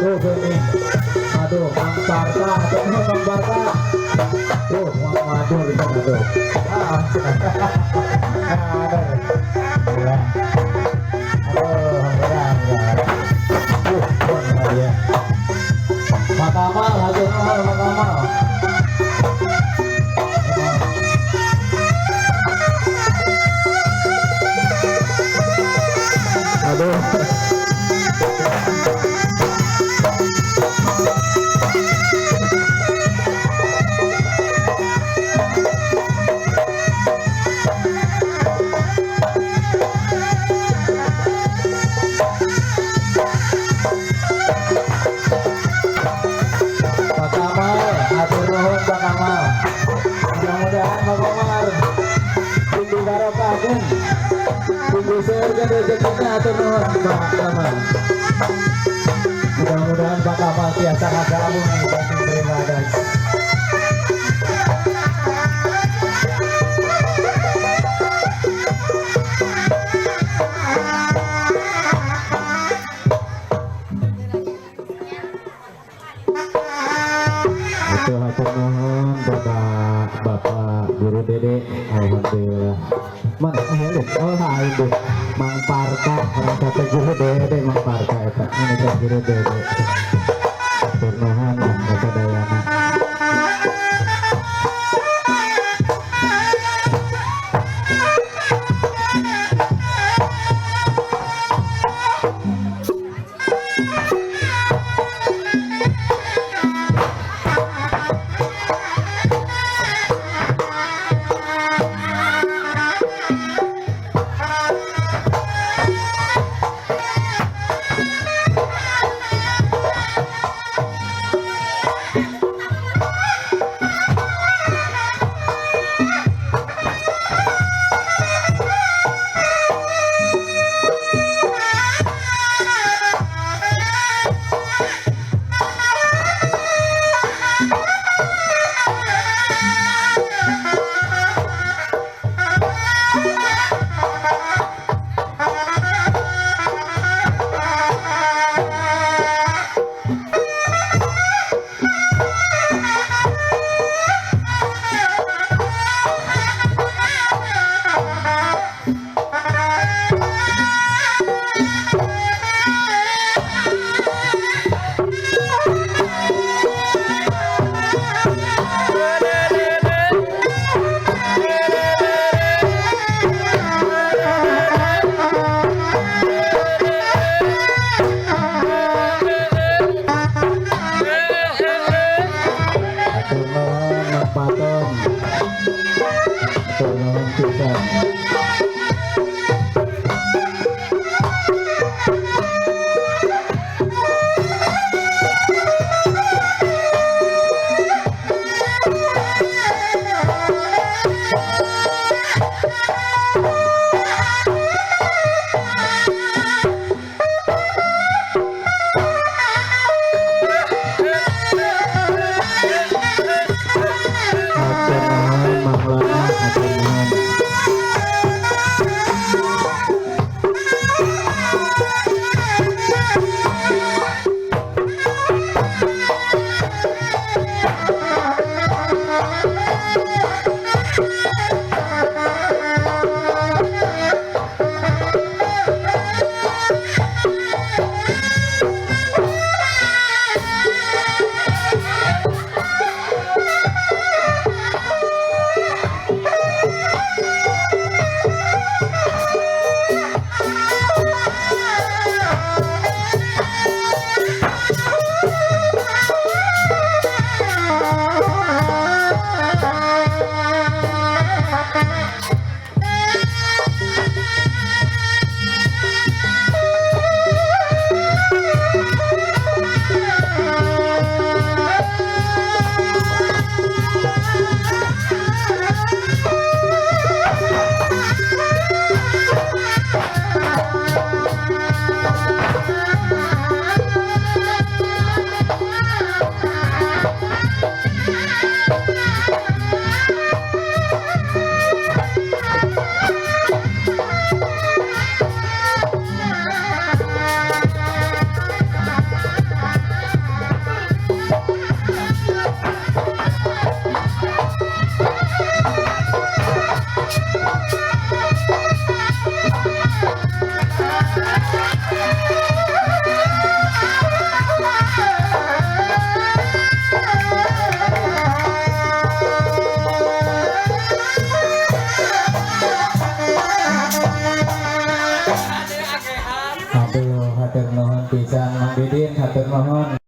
tuh gini, aduh Mang Parta, Mang Parta, tuh Mang Madur di sana tuh, ada, ya, aduh, benar, ya, Makamal, aduh, Makamal, aduh. Mudah-mudahan Bang Komar tinggi barokahkeun tinggi surga rezekinya atur nuhun Pak Kamal. Mudah-mudahan Pak Kamal tiasa ngagabung dan terima kasih. Itu hatur nuhun Bapak Guru Dede, alhamdulillah. Mana deh? Oh hai deh. Mang Parta, orang kata Guru Dede, Mang Parta eta. Ini kan Guru Dede. Hatur nuhun kasadayana. hatur nuhun pisan Mang Didin hatur nuhun